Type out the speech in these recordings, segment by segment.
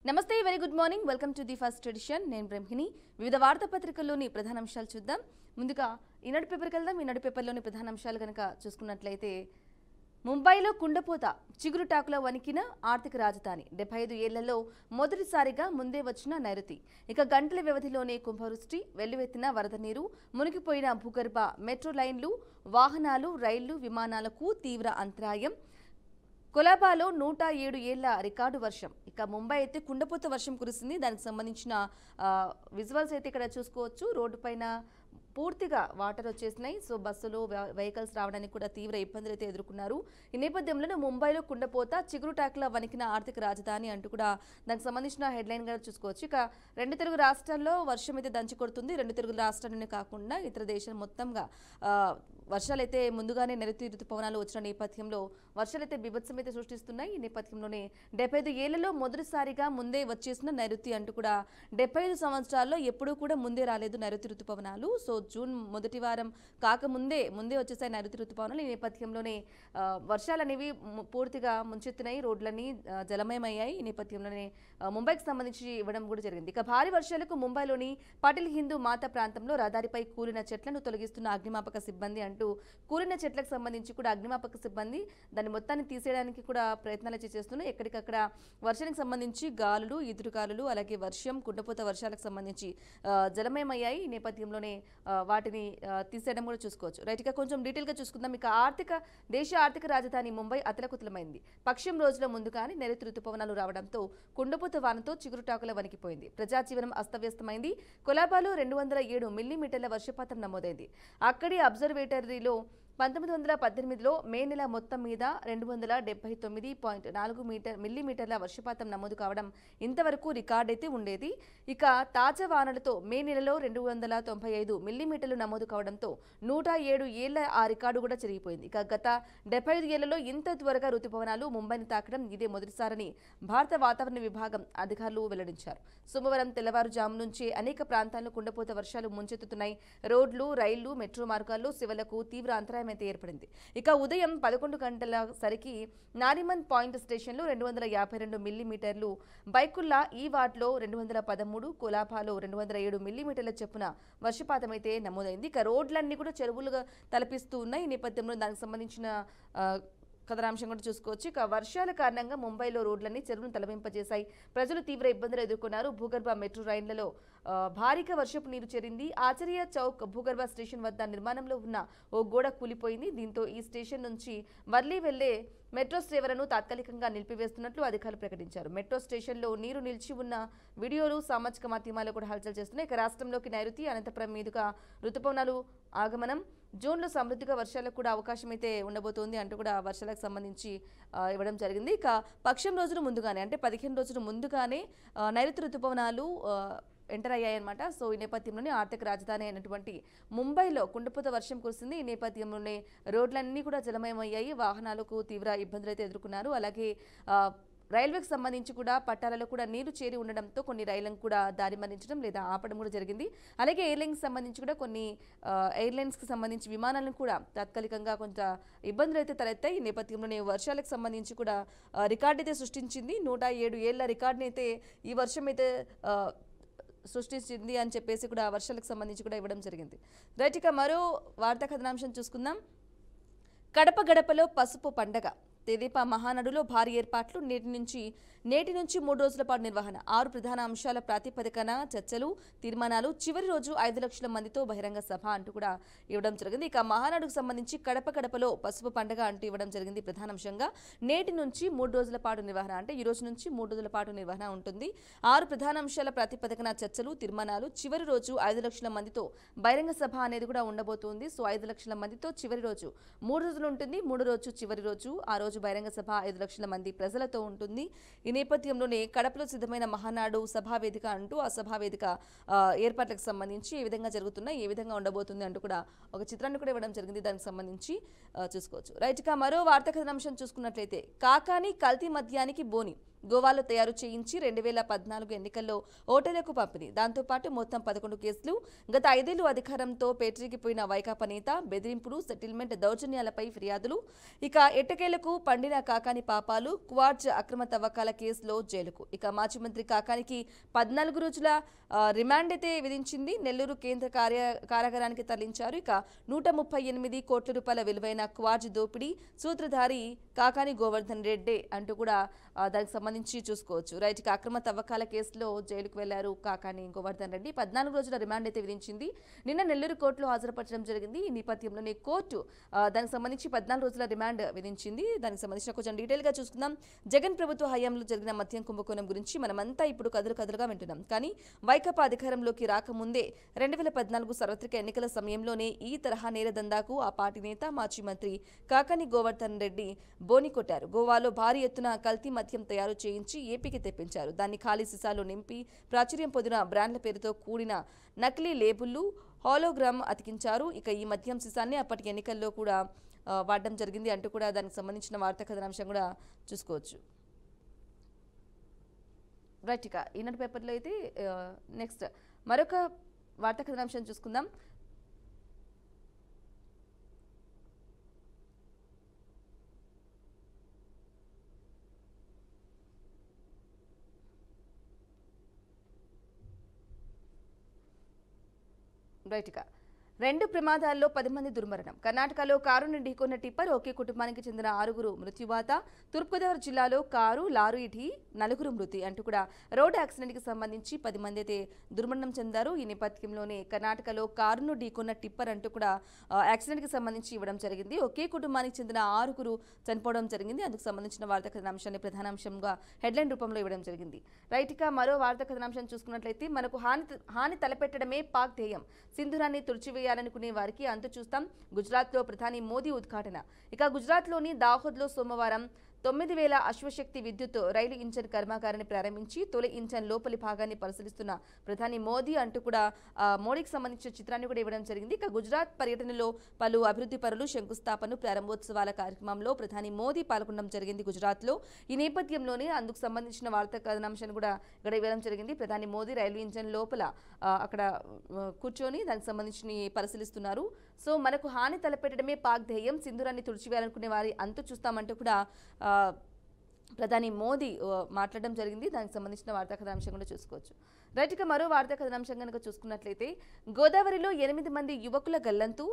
నమస్తే very good morning welcome to the first edition నేను బ్రహ్మిని వివిధ వార్తాపత్రికల్లోని ప్రధాన అంశాలు చూద్దాం ముందుగా ఈనాడు పేపర్కి వెళ్దాం ఈనాడు పేపర్లోని ప్రధాన అంశాలు కనుక చూసుకున్నట్లయితే ముంబైలో కుండపోత చిగురుటాకులో వణికిన ఆర్థిక రాజధాని 75 ఏళ్లలో మొదటిసారిగా ముందే వచ్చిన నైరుతి ఇక గంటల వ్యవధిలోనే కుంభవృష్టి వెల్లువెత్తిన వరద నీరు మునిగిపోయిన భూగర్భ మెట్రో లైన్లు వాహనాలు రైళ్లు విమానాలకు తీవ్ర అంతరాయం కొలాబాలో 107 ఏళ్ల రికార్డు వర్షం ఇక ముంబై అయితే కుండపోత వర్షం కురిసింది దానికి సంబంధించిన విజువల్స్ అయితే ఇక్కడ చూసుకోవచ్చు రోడ్డు పైన పూర్తిగా వాటర్ వచ్చేసినాయి సో బస్సులు వెహికల్స్ రావడానికి కూడా తీవ్ర ఇబ్బందులు అయితే ఎదుర్కొన్నారు ఈ నేపథ్యంలో ముంబైలో కుండపోత చిగురుటాకుల వణికిన ఆర్థిక రాజధాని అంటూ కూడా దానికి సంబంధించిన హెడ్లైన్ గా చూసుకోవచ్చు ఇక రెండు తెలుగు రాష్ట్రాల్లో వర్షం అయితే దంచి కొడుతుంది రెండు తెలుగు రాష్ట్రాలనే కాకుండా ఇతర దేశం మొత్తంగా వర్షాలైతే ముందుగానే నైరుతి ఋతుపవనాలు వచ్చిన నేపథ్యంలో వర్షాలైతే బీభత్సం అయితే సృష్టిస్తున్నాయి ఈ నేపథ్యంలోనే 75 ఏళ్లలో మొదటిసారిగా ముందే వచ్చేసిన నైరుతి అంటూ కూడా 75 సంవత్సరాల్లో ఎప్పుడూ కూడా ముందే రాలేదు నైరుతి ఋతుపవనాలు సో జూన్ మొదటి వారం కాకముందే వచ్చేసాయి నైరుతి ఋతుపవనాలు ఈ నేపథ్యంలోనే వర్షాలు అనేవి పూర్తిగా ముంచెత్తినాయి రోడ్లన్నీ జలమయమయ్యాయి ఈ నేపథ్యంలోనే ముంబైకి సంబంధించి ఇవ్వడం కూడా జరిగింది ఇక భారీ వర్షాలకు ముంబైలోని పటేల్ హిందూ మాతా ప్రాంతంలో రహదారిపై కూలిన చెట్లను తొలగిస్తున్న అగ్నిమాపక సిబ్బంది అంటూ కూలిన చెట్లకు సంబంధించి కూడా అగ్నిమాపక సిబ్బంది దాన్ని మొత్తాన్ని తీసేయడానికి కూడా ప్రయత్నాలు చేస్తున్నారు ఎక్కడికక్కడ వర్షానికి సంబంధించి గాలులు ఈదురుగాలులు అలాగే వర్షం కుండపోత వర్షాలకు సంబంధించి జలమయమయ్యాయి ఈ నేపథ్యంలోనే వాటిని తీసేయడం కూడా చూసుకోవచ్చు రైట్ ఇక కొంచెం డీటెయిల్గా చూసుకుందాం ఇక దేశ ఆర్థిక రాజధాని ముంబై అతలకుతలమైంది పక్షం రోజుల ముందుగానే నైరుతి ఋతుపవనాలు రావడంతో కుండపోత వానతో చిగురుటాకుల వణికిపోయింది ప్రజాజీవనం అస్తవ్యస్తమైంది కొలాబాలో 207 మిల్లీమీటర్ల వర్షపాతం నమోదైంది అక్కడి అబ్జర్వేటరీలో 1918లో మే నెల మొత్తం మీద 279.4 మిల్లీమీటర్ల వర్షపాతం నమోదు కావడం ఇంతవరకు రికార్డైతే ఉండేది ఇక తాజా వానలతో మే నెలలో 295 మిల్లీమీటర్లు నమోదు కావడంతో 107 ఏళ్ల ఆ రికార్డు కూడా చెరిగిపోయింది ఇక గత 75 ఏళ్లలో ఇంత త్వరగా ఋతుపవనాలు ముంబైని తాకడం ఇదే మొదటిసారని భారత వాతావరణ విభాగం అధికారులు వెల్లడించారు సోమవారం తెల్లవారుజాము నుంచి అనేక ప్రాంతాల్లో కుండపోత వర్షాలు ముంచెత్తుతున్నాయి రోడ్లు రైళ్లు మెట్రో మార్గాల్లో శివలకు తీవ్ర అంతరాయం అయితే ఏర్పడింది ఇక ఉదయం 11 గంటల సరికి నారిమన్ పాయింట్ స్టేషన్లో 252 మిల్లీమీటర్లు బైకుల్లా ఈ వార్డులో 213 కొలాబాలో 207 మిల్లీమీటర్ల చొప్పున వర్షపాతం అయితే నమోదైంది ఇక రోడ్లన్నీ కూడా చెరువులుగా తలపిస్తూ ఉన్నాయి ఈ నేపథ్యంలో దానికి సంబంధించిన కథనాంశం కూడా చూసుకోవచ్చు ఇక వర్షాల కారణంగా ముంబైలో రోడ్లన్నీ చెరువును తలవింపజేశాయి ప్రజలు తీవ్ర ఇబ్బందులు ఎదుర్కొన్నారు భూగర్భ మెట్రో రైళ్లలో భారీగా వర్షపు నీరు చేరింది ఆచార్య చౌక్ భూగర్భ స్టేషన్ వద్ద నిర్మాణంలో ఉన్న ఓ గోడ కూలిపోయింది దీంతో ఈ స్టేషన్ నుంచి వర్లీ వెళ్లే మెట్రో సేవలను తాత్కాలికంగా నిలిపివేస్తున్నట్లు అధికారులు ప్రకటించారు మెట్రో స్టేషన్లో నీరు నిలిచి ఉన్న వీడియోలు సామాజిక మాధ్యమాల్లో కూడా హల్చల్ చేస్తున్నాయి ఇక రాష్ట్రంలోకి నైరుతి అనంతపురం మీదుగా ఋతుపవనాలు ఆగమనం జూన్లో సమృద్ధిగా వర్షాలకు కూడా అవకాశం అయితే ఉండబోతోంది అంటూ కూడా వర్షాలకు సంబంధించి ఇవ్వడం జరిగింది ఇక పక్షం రోజులు ముందుగానే అంటే 15 రోజులు ముందుగానే నైరుతి ఋతుపవనాలు ఎంటర్ అయ్యాయన్నమాట సో ఈ నేపథ్యంలోనే ఆర్థిక రాజధాని అయినటువంటి ముంబైలో కుండపోత వర్షం కురిసింది ఈ నేపథ్యంలోనే రోడ్లన్నీ కూడా జలమయమయ్యాయి వాహనాలకు తీవ్ర ఇబ్బందులు అయితే ఎదుర్కొన్నారు అలాగే రైల్వేకి సంబంధించి కూడా పట్టాలలో కూడా నీరు చేరి ఉండడంతో కొన్ని రైళ్లను కూడా దారి మళ్లించడం లేదా ఆపడం కూడా జరిగింది అలాగే ఎయిర్లైన్స్ సంబంధించి కూడా కొన్ని ఎయిర్లైన్స్కి సంబంధించి విమానాలను కూడా తాత్కాలికంగా కొంత ఇబ్బందులు అయితే తలెత్తాయి ఈ నేపథ్యంలోనే వర్షాలకు సంబంధించి కూడా రికార్డు అయితే సృష్టించింది 107 ఏళ్ల రికార్డుని అయితే ఈ వర్షం అయితే సృష్టించింది అని చెప్పేసి కూడా వర్షాలకు సంబంధించి కూడా ఇవ్వడం జరిగింది రైట్ ఇక మరో వార్తా కథనాంశం చూసుకుందాం కడప గడపలో పసుపు పండగ తెదేపా మహానడులో భారీ ఏర్పాట్లు నేటి నుంచి 3 రోజుల పాటు నిర్వహణ 6 ప్రధాన అంశాల ప్రాతిపదికన చర్చలు తీర్మానాలు చివరి రోజు 5 లక్షల మందితో బహిరంగ సభ అంటూ కూడా ఇవ్వడం జరిగింది ఇక మహానాడుకు సంబంధించి కడప గడపలో పసుపు పండుగ అంటూ ఇవ్వడం జరిగింది ప్రధానాంశంగా నేటి నుంచి 3 రోజుల పాటు నిర్వహణ అంటే ఈ రోజు నుంచి 3 రోజుల పాటు నిర్వహణ ఉంటుంది 6 ప్రధాన అంశాల ప్రాతిపదికన చర్చలు తీర్మానాలు చివరి రోజు 5 లక్షల మందితో బహిరంగ సభ అనేది కూడా ఉండబోతుంది సో 5 లక్షల మందితో చివరి రోజు 3 రోజులు ఉంటుంది 3 రోజు చివరి రోజు ఆ రోజు బహిరంగ సభ 5 లక్షల మంది ప్రజలతో ఉంటుంది ఈ నేపథ్యంలోనే కడపలో సిద్ధమైన మహానాడు సభావేదిక అంటూ ఆ సభావేదిక ఏర్పాట్లకు సంబంధించి ఏ విధంగా జరుగుతున్నాయి ఏ విధంగా ఉండబోతుంది అంటూ కూడా ఒక చిత్రాన్ని కూడా ఇవ్వడం జరిగింది దానికి సంబంధించి చూసుకోవచ్చు రైట్ గా మరో వార్తా కథనాంశం చూసుకున్నట్లయితే కాకాని కల్తీ మద్యానికి బోని గోవాలో తయారు చేయించి 2014 ఎన్నికల్లో ఓటర్లకు పంపిణీ. దాంతోపాటు మొత్తం 11 కేసులు. గత 5 ఏళ్లు అధికారంతో పేటరీకిపోయిన వైకాపా నేత బెదిరింపులు, సెటిల్మెంట్ దౌర్జన్యాలపై ఫిర్యాదులు. ఇక ఎట్టకేలకు పండిన కాకాని పాపాలు, క్వార్జ్ అక్రమ తవ్వకాల కేసులో జైలుకు. ఇక మాజీ మంత్రి కాకానికి 14 రోజుల రిమాండ్ అయితే విధించింది. నెల్లూరు కేంద్ర కారాగారానికి తరలించారు. ఇక 138 కోట్ల రూపాయల విలువైన క్వార్జ్ దోపిడీ సూత్రధారి కాకాని గోవర్ధన్ రెడ్డి అంటూ కూడా దానికి సంబంధించి చూసుకోవచ్చు. రైట్, ఇక అక్రమ తవ్వకాల కేసులో జైలుకు వెళ్లారు కాకాని గోవర్ధన్ రెడ్డి. 14 రోజుల రిమాండ్ అయితే విధించింది. నిన్న నెల్లూరు కోర్టులో హాజరుపరచడం జరిగింది. ఈ నేపథ్యంలోనే కోర్టు దానికి సంబంధించి 14 రోజుల రిమాండ్ విధించింది. దానికి సంబంధించిన కొంచెం డీటెయిల్ గా చూసుకుందాం. జగన్ ప్రభుత్వ హయాంలో జరిగిన మద్యం కుంభకోణం గురించి మనమంతా ఇప్పుడు కదులుగా వింటున్నాం. కానీ వైకాపా అధికారంలోకి రాకముందే 2014 సార్వత్రిక ఎన్నికల సమయంలోనే ఈ తరహా నేరదందాకు ఆ పార్టీ నేత మాజీ మంత్రి కాకాని గోవర్ధన్ రెడ్డి బోని కొట్టారు. గోవాలో భారీ ఎత్తున కల్తీ మద్యం తయారు చేయించి ఏపీకి తెప్పించారు. దాన్ని ఖాళీ సీసాలో నింపి ప్రాచుర్యం పొందిన బ్రాండ్ల పేరుతో కూడిన నకిలీ లేబుళ్లు, హాలోగ్రామ్ అతికించారు. ఇక ఈ మద్యం సీసాన్ని అప్పటి ఎన్నికల్లో కూడా వాడడం జరిగింది అంటూ కూడా దానికి సంబంధించిన వార్తా కథనాంశం కూడా చూసుకోవచ్చు. రైట్, ఇక ఈనాడు పేపర్లో అయితే నెక్స్ట్ మరొక వార్తా కథనాంశం చూసుకుందాం. రైట్, ఇక 2 ప్రమాదాల్లో 10 మంది దుర్మరణం. కర్ణాటకలో కారును ఢీకొన్న టిప్పర్ ఒకే కుటుంబానికి చెందిన 6 మృత్యువాత. తూర్పుగోదావరి జిల్లాలో కారు లారీ ఢీ 4 మృతి అంటూ కూడా రోడ్ యాక్సిడెంట్కి సంబంధించి 10 మంది అయితే దుర్మరణం చెందారు. ఈ నేపథ్యంలోనే కర్ణాటకలో కారును ఢీకొన్న టిప్పర్ అంటూ కూడా యాక్సిడెంట్కి సంబంధించి ఇవ్వడం జరిగింది. ఒకే కుటుంబానికి చెందిన 6 చనిపోవడం జరిగింది. అందుకు సంబంధించిన వార్తా కథనాంశాన్ని ప్రధానాంశంగా హెడ్లైన్ రూపంలో ఇవ్వడం జరిగింది. రైట్, ఇక మరో వార్తా కథనాంశం చూసుకున్నట్లయితే మనకు హాని తలపెట్టడమే పాక్ ధ్యేయం. సింధూరాన్ని తుడిచివేయాలనుకునే వారికి అంతు చూస్తాం. గుజరాత్లో ప్రధాని మోదీ ఉద్ఘాటన. ఇక గుజరాత్లోని దాహోద్లో సోమవారం 9000 అశ్వశక్తి విద్యుత్ రైలు ఇంజన్ కర్మాగారాన్ని ప్రారంభించి తొలి ఇంజన్ లోపలి భాగాన్ని పరిశీలిస్తున్న ప్రధాని మోదీ అంటూ కూడా మోడీకి సంబంధించిన చిత్రాన్ని కూడా ఇవ్వడం జరిగింది. ఇక గుజరాత్ పర్యటనలో పలు అభివృద్ధి పనులు శంకుస్థాపన ప్రారంభోత్సవాల కార్యక్రమంలో ప్రధాని మోదీ పాల్గొనడం జరిగింది గుజరాత్లో. ఈ నేపథ్యంలోనే అందుకు సంబంధించిన వార్తా కథనాంశాన్ని కూడా ఇక్కడ ఇవ్వడం జరిగింది. ప్రధాని మోదీ రైలు ఇంజన్ లోపల అక్కడ కూర్చొని దానికి సంబంధించి పరిశీలిస్తున్నారు. సో మనకు హాని తలపెట్టడమే పాక్ ధ్యేయం, సింధూరాన్ని తుడిచివేయాలనుకునే వారి అంతు చూస్తామంటూ కూడా ప్రధాని మోదీ మాట్లాడడం జరిగింది. దానికి సంబంధించిన వార్తా కథనాంశం కూడా చూసుకోవచ్చు. రైట్, ఇక మరో వార్తా కథనాంశం కనుక చూసుకున్నట్లయితే గోదావరిలో 8 మంది యువకుల గల్లంతు.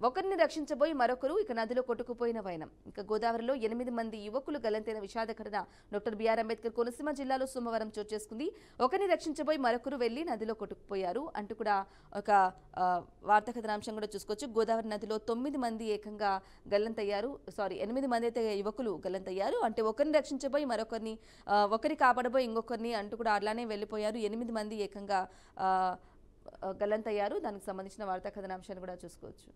ఒకరిని రక్షించబోయి మరొకరు ఇక నదిలో కొట్టుకుపోయిన వైనం. ఇక గోదావరిలో 8 మంది యువకులు గల్లంతైన విషాద ఘటన డాక్టర్ బిఆర్ అంబేద్కర్ కోనసీమ జిల్లాలో సోమవారం చోటు చేసుకుంది. ఒకరిని రక్షించబోయి మరొకరు వెళ్లి నదిలో కొట్టుకుపోయారు అంటూ కూడా ఒక వార్తా కథనాంశం కూడా చూసుకోవచ్చు. గోదావరి నదిలో 9 మంది ఏకంగా గల్లంతయ్యారు. 8 మంది అయితే యువకులు గల్లంతయ్యారు. అంటే ఒకరిని రక్షించబోయి మరొకరిని, ఒకరి కాపాడబోయి ఇంకొకరిని అంటూ కూడా అలానే వెళ్ళిపోయారు. 8 మంది ఏకంగా గల్లంతయ్యారు. దానికి సంబంధించిన వార్తా కథనాంశాన్ని కూడా చూసుకోవచ్చు.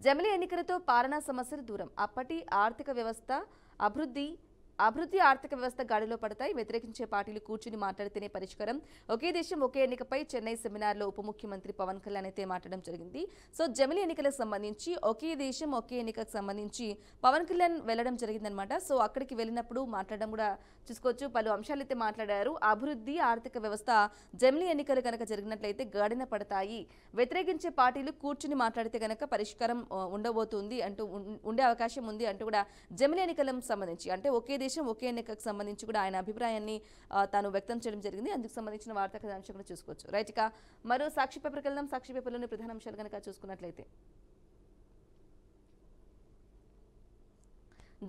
జమిలీ ఎన్నికలతో పాలనా సమస్యలు దూరం. అప్పటి ఆర్థిక వ్యవస్థ అభివృద్ధి ఆర్థిక వ్యవస్థ గాడిలో పడతాయి. వ్యతిరేకించే పార్టీలు కూర్చుని మాట్లాడితేనే పరిష్కారం. ఒకే దేశం ఒకే ఎన్నికపై చెన్నై సెమినార్లో ఉప ముఖ్యమంత్రి పవన్ కళ్యాణ్ అయితే మాట్లాడడం జరిగింది. సో జమిలీ ఎన్నికలకు సంబంధించి ఒకే దేశం ఒకే ఎన్నికకు సంబంధించి పవన్ కళ్యాణ్ వెళ్ళడం జరిగిందనమాట. సో అక్కడికి వెళ్ళినప్పుడు మాట్లాడడం కూడా చూసుకోవచ్చు. పలు అంశాలు అయితే మాట్లాడారు. అభివృద్ధి ఆర్థిక వ్యవస్థ జమిలీ ఎన్నికలు కనుక జరిగినట్లయితే గాడిన పడతాయి. వ్యతిరేకించే పార్టీలు కూర్చుని మాట్లాడితే కనుక పరిష్కారం ఉండబోతుంది అంటూ ఉండే అవకాశం ఉంది అంటూ కూడా జమిలీ ఎన్నికలకు సంబంధించి అంటే ఒకే ఒకే ఎన్నికకు సంబంధించి కూడా ఆయన అభిప్రాయాన్ని తాను వ్యక్తం చేయడం జరిగింది. అందుకు సంబంధించిన వార్తా కథనాంశం కూడా చూసుకోవచ్చు. రైట్, ఇక మరో సాక్షి పేపర్కి వెళ్దాం. సాక్షి పేపర్లోని ప్రధాన అంశాలు కనుక చూసుకున్నట్లయితే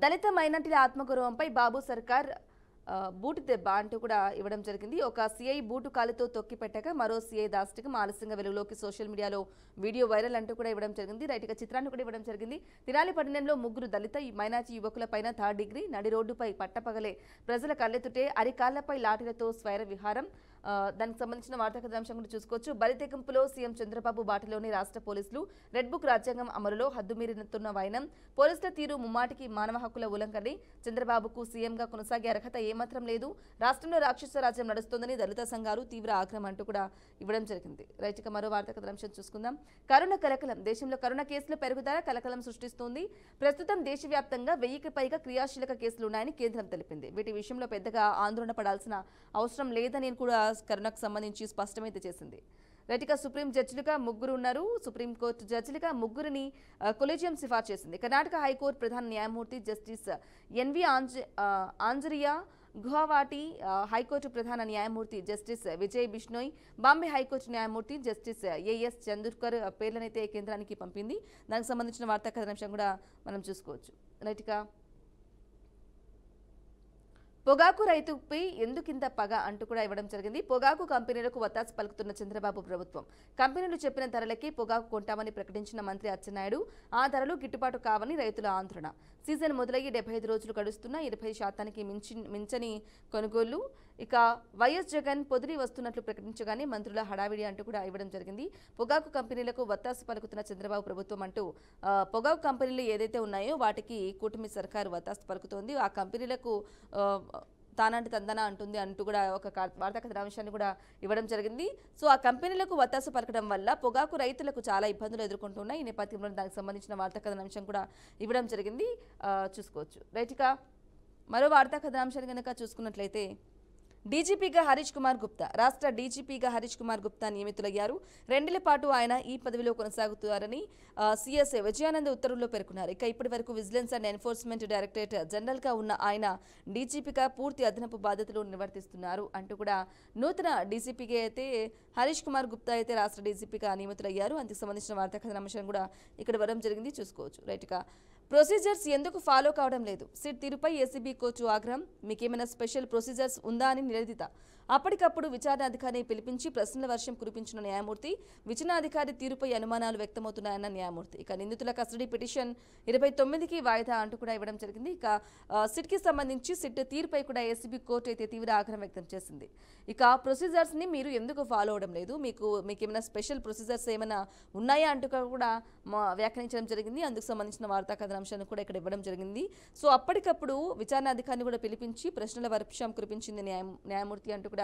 దళిత మైనార్టీల ఆత్మగౌరవంపై బాబు సర్కార్ బూటు దెబ్బ అంటూ కూడా ఇవ్వడం జరిగింది. ఒక సిఐ బూటు కాలుతో తొక్కి పెట్టక మరో సిఐ దాష్టికం ఆలస్యంగా వెలుగులోకి. సోషల్ మీడియాలో వీడియో వైరల్ అంటూ కూడా ఇవ్వడం జరిగింది. రైట్, ఇక చిత్రాన్ని కూడా ఇవ్వడం జరిగింది. తినాలి పట్టణంలో 3 దళిత మైనార్టీ యువకులపైన 3rd డిగ్రీ నడి రోడ్డుపై పట్టపగలే ప్రజల కళ్ళెత్తుటే అరికాళ్లపై లాఠీలతో స్వైర విహారం. దానికి సంబంధించిన వార్తా కథాంశం కూడా చూసుకోవచ్చు. బలితెగింపులో సీఎం చంద్రబాబు బాటలోని రాష్ట్ర పోలీసులు రెడ్ బుక్ రాజ్యాంగం అమలులో హద్దుమీరినతున్న వైనం పోలీసుల తీరు ముమ్మాటికి మానవ హక్కుల ఉల్లంఘనే. చంద్రబాబుకు సీఎంగా కొనసాగే అర్హత ఏమాత్రం లేదు. రాష్ట్రంలో రాక్షస రాజ్యం నడుస్తోందని దళిత సంఘాలు తీవ్ర ఆగ్రహం అంటూ కూడా ఇవ్వడం జరిగింది. రైట్, ఇక మరో వార్తా కథాంశం చూసుకుందాం. కరోనా కలకలం. దేశంలో కరోనా కేసుల పెరుగుదల కలకలం సృష్టిస్తోంది. ప్రస్తుతం దేశవ్యాప్తంగా 1000కి పైగా క్రియాశీలక కేసులు ఉన్నాయని కేంద్రం తెలిపింది. వీటి విషయంలో పెద్దగా ఆందోళన పడాల్సిన అవసరం లేదని కూడా కరోనాకు సంబంధించి స్పష్టమైతే చేసింది. రైట్గా సుప్రీం జడ్జిలుగా ముగ్గురు ఉన్నారు. సుప్రీంకోర్టు జడ్జిలుగా ముగ్గురిని కొలీజియం సిఫార్సు చేసింది. కర్ణాటక హైకోర్టు ప్రధాన న్యాయమూర్తి జస్టిస్ ఎన్వి ఆంజరియా, గువాహటి హైకోర్టు ప్రధాన న్యాయమూర్తి జస్టిస్ విజయ్ బిష్ణోయ్, బాంబే హైకోర్టు న్యాయమూర్తి జస్టిస్ ఏఎస్ చందూర్కర్ పేర్లనైతే కేంద్రానికి పంపింది. దానికి సంబంధించిన వార్తా కథనాంశం కూడా మనం చూసుకోవచ్చు. రైట్గా పొగాకు రైతుపై ఎందుకింత పగ అంటూ కూడా ఇవ్వడం జరిగింది. పొగాకు కంపెనీలకు వత్తాసు పలుకుతున్న చంద్రబాబు ప్రభుత్వం. కంపెనీలు చెప్పిన ధరలకి పొగాకు కొంటామని ప్రకటించిన మంత్రి అచ్చెన్నాయుడు ఆ ధరలు గిట్టుబాటు కావని రైతుల ఆందోళన. సీజన్ మొదలయ్యి 75 రోజులు గడుస్తున్నా 20% మించని కొనుగోళ్లు. ఇక వైఎస్ జగన్ పొదిలి వస్తున్నట్లు ప్రకటించగానే మంత్రుల హడావిడి అంటూ కూడా ఇవ్వడం జరిగింది. పొగాకు కంపెనీలకు వత్తాసు పలుకుతున్న చంద్రబాబు ప్రభుత్వం అంటూ పొగాకు కంపెనీలు ఏదైతే ఉన్నాయో వాటికి కూటమి సర్కారు వత్తాసు పలుకుతోంది. ఆ కంపెనీలకు తానంటి తందన అంటుంది అంటూ కూడా ఒక వార్తా కథనాంశాన్ని కూడా ఇవ్వడం జరిగింది. సో ఆ కంపెనీలకు వత్తాసు పలకడం వల్ల పొగాకు రైతులకు చాలా ఇబ్బందులు ఎదుర్కొంటున్నాయి. ఈ నేపథ్యంలో దానికి సంబంధించిన వార్తా కథనాంశం కూడా ఇవ్వడం జరిగింది. చూసుకోవచ్చు. రైట్గా మరో వార్తా కథనాంశాన్ని కనుక చూసుకున్నట్లయితే డీజీపీగా హరీష్ కుమార్ గుప్తా. రాష్ట్ర డీజీపీగా హరీష్ కుమార్ గుప్తా నియమితులయ్యారు. 2 నెలల పాటు ఆయన ఈ పదవిలో కొనసాగుతారని సీఎస్ విజయానంద్ ఉత్తర్వుల్లో పేర్కొన్నారు. ఇక ఇప్పటి వరకు విజిలెన్స్ అండ్ ఎన్ఫోర్స్మెంట్ డైరెక్టరేట్ జనరల్గా ఉన్న ఆయన డీజీపీగా పూర్తి అదనపు బాధ్యతలు నిర్వర్తిస్తున్నారు అంటూ కూడా నూతన డీజీపీగా అయితే హరీష్ కుమార్ గుప్తా అయితే రాష్ట్ర డీజీపీగా నియమితులయ్యారు. అందుకు సంబంధించిన వార్తా కథనాంశం కూడా ఇక్కడ వరం జరిగింది. చూసుకోవచ్చు. రైట్గా ప్రొసీజర్స్ ఎందుకు ఫాలో కావడం లేదు? సిట్ తీరుపై ఏసీబీ కోర్టు ఆగ్రహం. మీకేమైనా స్పెషల్ ప్రొసీజర్స్ ఉందా అని నిలదీత. అప్పటికప్పుడు విచారణాధికారిని పిలిపించి ప్రశ్నల వర్షం కురిపించిన న్యాయమూర్తి. విచారణాధికారి తీరుపై అనుమానాలు వ్యక్తమవుతున్నాయన్న న్యాయమూర్తి. ఇక నిందితుల కస్టడీ పిటిషన్ 29కి వాయిదా అంటూ కూడా ఇవ్వడం జరిగింది. ఇక సిట్కి సంబంధించి సిట్ తీరుపై కూడా ఏసీబీ కోర్టు అయితే తీవ్ర ఆగ్రహం వ్యక్తం చేసింది. ఇక ప్రొసీజర్స్ని మీరు ఎందుకు ఫాలో అవడం లేదు? మీకేమైనా స్పెషల్ ప్రొసీజర్స్ ఏమైనా ఉన్నాయా అంటూ కూడా వ్యాఖ్యానించడం జరిగింది. అందుకు సంబంధించిన వార్తా కథనాంశాన్ని కూడా ఇక్కడ ఇవ్వడం జరిగింది. సో అప్పటికప్పుడు విచారణాధికారిని కూడా పిలిపించి ప్రశ్నల వర్షం కురిపించింది న్యాయమూర్తి అంటూ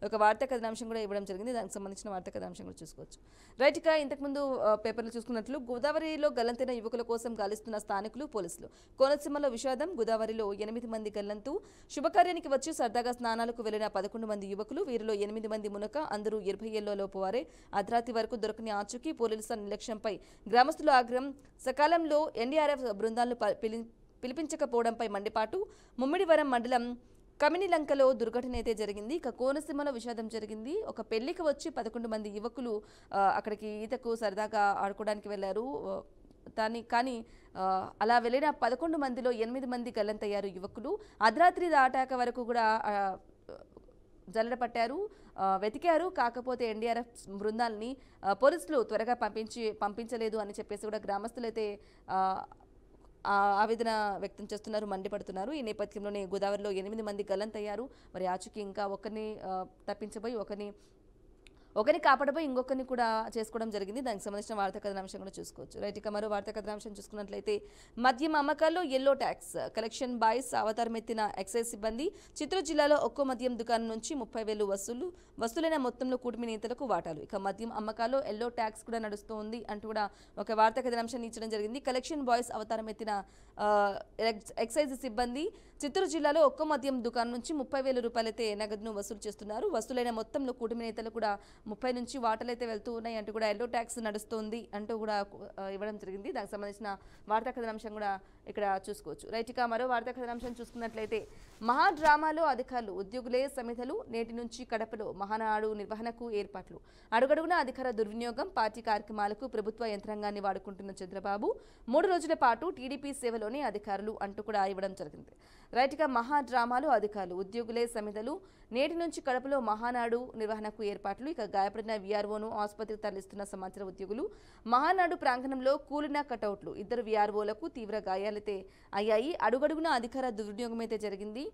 ఒక వార్తా కథనాంశం కూడా ఇవ్వడం జరిగింది. దానికి సంబంధించిన వార్తా కథనాంశం కూడా చూసుకోవచ్చు. రైట్గా ఇంతకుముందు పేపర్లు చూసుకున్నట్లు గోదావరిలో గల్లంతైన యువకుల కోసం గాలిస్తున్న స్థానికులు, పోలీసులు. కోనసీమలో విషాదం. గోదావరిలో 8 మంది గల్లంతు. శుభకార్యానికి వచ్చి సరదాగా స్నానాలకు వెళ్లిన 11 మంది యువకులు. వీరిలో 8 మంది మునక. అందరూ 20 ఏళ్ల లోపు వారే. అర్ధరాత్రి వరకు దొరకని ఆచూకీ. పోలీసుల నిర్లక్ష్యంపై గ్రామస్తుల ఆగ్రహం. సకాలంలో ఎన్డీఆర్ఎఫ్ బృందాలను పిలిపించకపోవడంపై మండిపాటు. ముమ్మిడివరం మండలం కమినిలంకలో దుర్ఘటన అయితే జరిగింది. ఇక కోనసీమలో విషాదం జరిగింది. ఒక పెళ్లికి వచ్చి 11 మంది యువకులు అక్కడికి ఈతకు సరదాగా ఆడుకోవడానికి వెళ్లారు. కానీ అలా వెళ్ళిన 11 మందిలో 8 మంది గల్లంతయ్యారు యువకులు. అర్ధరాత్రి దాటాక వరకు కూడా జల్లెడ పట్టారు, వెతికారు. కాకపోతే ఎన్డీఆర్ఎఫ్ బృందాలని పోలీసులు త్వరగా పంపించలేదు అని చెప్పేసి కూడా గ్రామస్తులైతే ఆవేదన వ్యక్తం చేస్తున్నారు, మండిపడుతున్నారు. ఈ నేపథ్యంలోనే గోదావరిలో 8 మంది గల్లంతయ్యారు. మరి ఆచూకీ ఇంకా ఒకరిని తప్పించబోయి ఒకరిని కాపాడబోయి ఇంకొకరిని కూడా చేసుకోవడం జరిగింది. దానికి సంబంధించిన వార్తా కథనాంశం కూడా చూసుకోవచ్చు. రైట్, ఇక మరో వార్తా కథనాంశం చూసుకున్నట్లయితే మద్యం అమ్మకాల్లో ఎల్లో ట్యాక్స్ కలెక్షన్ బాయ్స్ అవతారం ఎత్తిన ఎక్సైజ్ సిబ్బంది. చిత్తూరు జిల్లాలో ఒక్కో మద్యం దుకాణం నుంచి 30,000 వసూలైన మొత్తంలో కూటమి నేతలకు వాటాలు. ఇక మద్యం అమ్మకాల్లో ఎల్లో ట్యాక్స్ కూడా నడుస్తోంది అంటూ కూడా ఒక వార్తా కథనాంశాన్ని ఇచ్చడం జరిగింది. కలెక్షన్ బాయ్స్ అవతారం ఎత్తిన ఎక్సైజ్ సిబ్బంది చిత్తూరు జిల్లాలో ఒక్కో మద్యం దుకాణం నుంచి 30,000 రూపాయలైతే నగదును వసూలు చేస్తున్నారు. వసూలైన మొత్తంలో కూటమి నేతలు కూడా 30 నుంచి వాటాలు అయితే వెళ్తూ ఉన్నాయి అంటూ కూడా ఎల్లో ట్యాక్స్ నడుస్తోంది అంటూ కూడా ఇవ్వడం జరిగింది. దానికి సంబంధించిన వార్తా కథనాంశం కూడా ఇక్కడ చూసుకోవచ్చు. రైట్, ఇక మరో వార్తా కథనాంశం చూసుకున్నట్లయితే మహా డ్రామాలో అధికారులు. ఉద్యోగులే సమిధలు. నేటి నుంచి కడపలో మహానాడు నిర్వహణకు ఏర్పాట్లు. అడుగడుగున అధికార దుర్వినియోగం. పార్టీ కార్యక్రమాలకు ప్రభుత్వ యంత్రాంగాన్ని వాడుకుంటున్న చంద్రబాబు. 3 రోజుల పాటు టీడీపీ సేవలోనే అధికారులు అంటూ కూడా ఇవ్వడం జరిగింది. రైట్, ఇక మహా డ్రామాలో అధికారులు. ఉద్యోగులే సమిధలు. నేటి నుంచి కడపలో మహానాడు నిర్వహణకు ఏర్పాట్లు. ఇక గాయపడిన వీఆర్ఓను ఆసుపత్రికి తరలిస్తున్న సమాచార ఉద్యోగులు. మహానాడు ప్రాంగణంలో కూలిన కటౌట్లు. 2 వీఆర్ఓలకు తీవ్ర గాయాలైతే అయ్యాయి. అడుగడుగున అధికార దుర్వినియోగం అయితే జరిగింది.